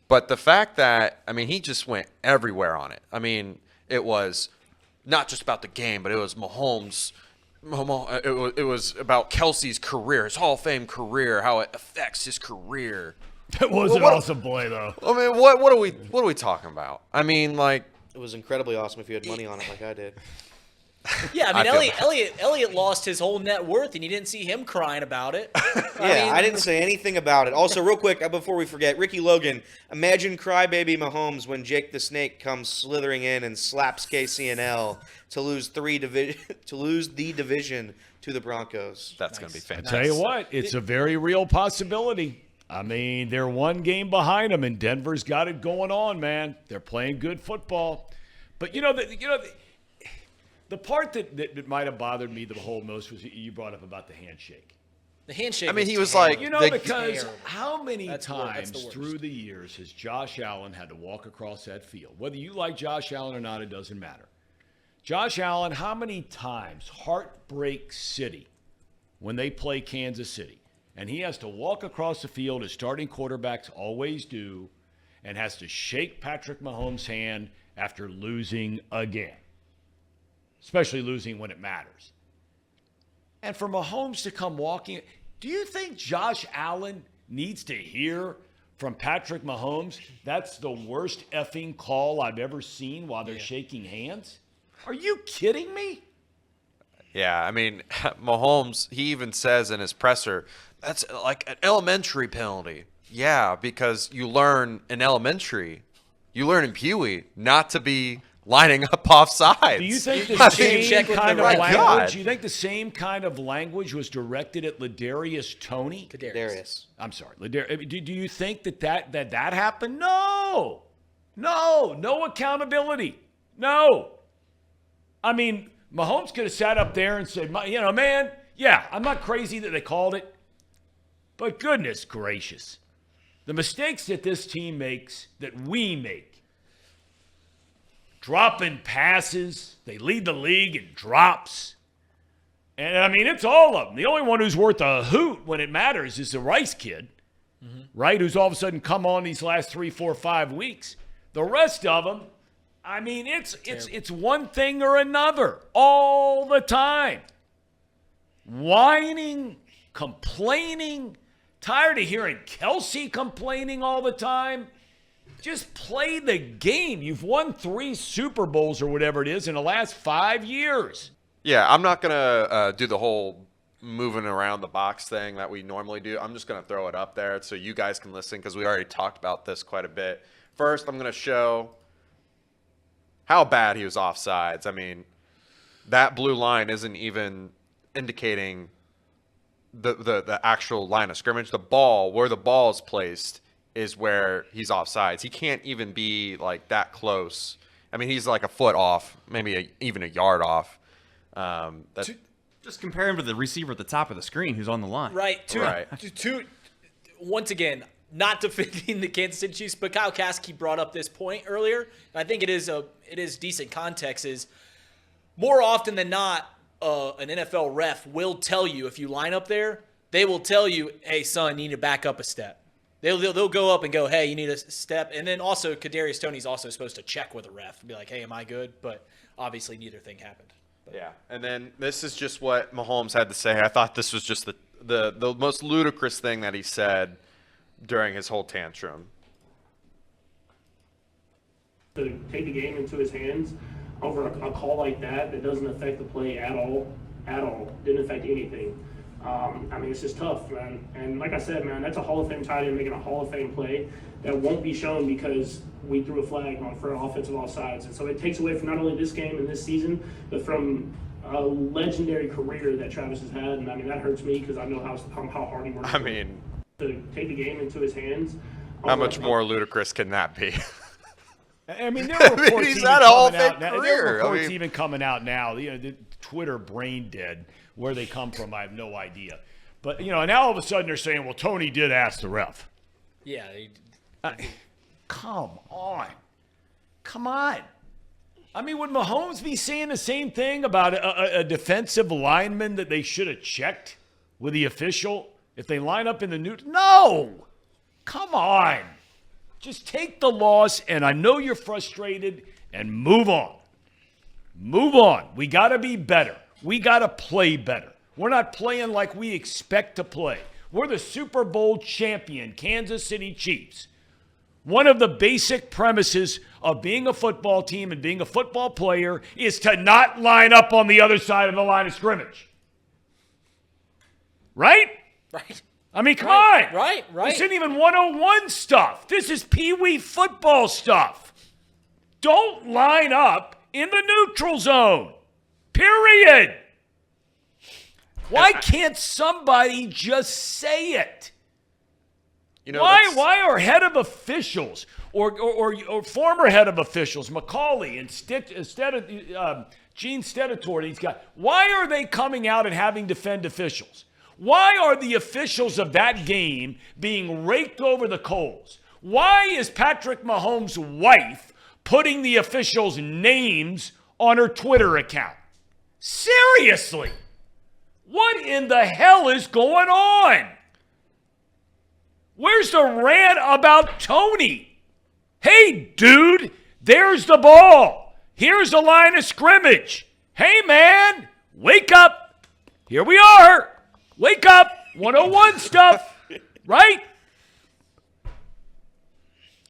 But the fact that, I mean, he just went everywhere on it. I mean, it was not just about the game, but it was Mahomes. It was about Kelsey's career, his Hall of Fame career, how it affects his career. That was an awesome play, though. I mean, what are we talking about? I mean, like, it was incredibly awesome if you had money on it like I did. Yeah, I mean, Elliott lost his whole net worth, and you didn't see him crying about it. I didn't say anything about it. Also, real quick, before we forget, Ricky Logan, imagine crybaby Mahomes when Jake the Snake comes slithering in and slaps KCNL to lose the division to the Broncos. That's going to be fantastic. I tell you what, it's a very real possibility. I mean, they're one game behind them, and Denver's got it going on, man. They're playing good football. But, the part that might have bothered me the whole most was you brought up about the handshake. The handshake. I mean, he was terrible. like, because terrible. how many That's times the worst. through the years has Josh Allen had to walk across that field? Whether you like Josh Allen or not, it doesn't matter. Josh Allen, how many times Heartbreak City when they play Kansas City, and he has to walk across the field as starting quarterbacks always do, and has to shake Patrick Mahomes' hand after losing again, especially losing when it matters. And for Mahomes to come walking, do you think Josh Allen needs to hear from Patrick Mahomes, that's the worst effing call I've ever seen while they're shaking hands? Are you kidding me? Yeah, I mean, Mahomes, he even says in his presser, that's like an elementary penalty. Yeah, because you learn in elementary, you learn in Pewee not to be lining up off sides. Do you think the same kind of language? Do you think the same kind of language was directed at Kadarious Toney? Kadarious. I'm sorry, Ladarius. Do you think that happened? No, no accountability. No. I mean, Mahomes could have sat up there and said, man, yeah, I'm not crazy that they called it, but goodness gracious, the mistakes that this team makes, that we make, dropping passes, they lead the league in drops. And, I mean, it's all of them. The only one who's worth a hoot when it matters is the Rice kid, right, who's all of a sudden come on these last 3, 4, 5 weeks. The rest of them, I mean, it's one thing or another all the time. Whining, complaining, tired of hearing Kelsey complaining all the time. Just play the game. You've won 3 Super Bowls or whatever it is in the last 5 years. Yeah, I'm not going to do the whole moving around the box thing that we normally do. I'm just going to throw it up there so you guys can listen because we already talked about this quite a bit. First, I'm going to show how bad he was offsides. I mean, that blue line isn't even indicating the actual line of scrimmage. The ball, where the ball is placed, is where he's offsides. He can't even be like that close. I mean, he's like a foot off, maybe even a yard off. Just compare him to the receiver at the top of the screen who's on the line. Right. Once again, not defending the Kansas City Chiefs, but Kyle Kasky brought up this point earlier, and I think it is decent context, is more often than not, an NFL ref will tell you if you line up there, they will tell you, hey, son, you need to back up a step. They'll go up and go, hey, you need a step. And then also Kadarious Toney's also supposed to check with a ref and be like, hey, am I good? But obviously neither thing happened. Yeah, and then this is just what Mahomes had to say. I thought this was just the most ludicrous thing that he said during his whole tantrum. To take the game into his hands over a call like that doesn't affect the play at all, didn't affect anything. I mean, it's just tough, man. And like I said, man, that's a Hall of Fame tight end making a Hall of Fame play that won't be shown because we threw a flag for offensive offsides. And so it takes away from not only this game and this season, but from a legendary career that Travis has had. And I mean, that hurts me because I know how hard he works. I mean, to take the game into his hands. How much more ludicrous can that be? I mean, there are reports he's had a Hall of Fame career. There are reports even coming out now. The Twitter brain dead. Where they come from, I have no idea. But, now all of a sudden they're saying, well, Toney did ask the ref. Yeah. Come on. I mean, would Mahomes be saying the same thing about a defensive lineman that they should have checked with the official if they line up in the new? No. Come on. Just take the loss, and I know you're frustrated, and move on. Move on. We got to be better. We got to play better. We're not playing like we expect to play. We're the Super Bowl champion, Kansas City Chiefs. One of the basic premises of being a football team and being a football player is to not line up on the other side of the line of scrimmage. Right? Right. I mean, come on. Right. This isn't even 101 stuff. This is Pee-wee football stuff. Don't line up in the neutral zone. Period. Why can't somebody just say it? Why are head of officials or former head of officials, Macaulay and Gene Steratore, these guys, why are they coming out and having to defend officials? Why are the officials of that game being raked over the coals? Why is Patrick Mahomes' wife putting the officials' names on her Twitter account? Seriously. What in the hell is going on? Where's the rant about Toney? Hey, dude, there's the ball. Here's the line of scrimmage. Hey, man, wake up. Here we are. Wake up. 101 stuff, right?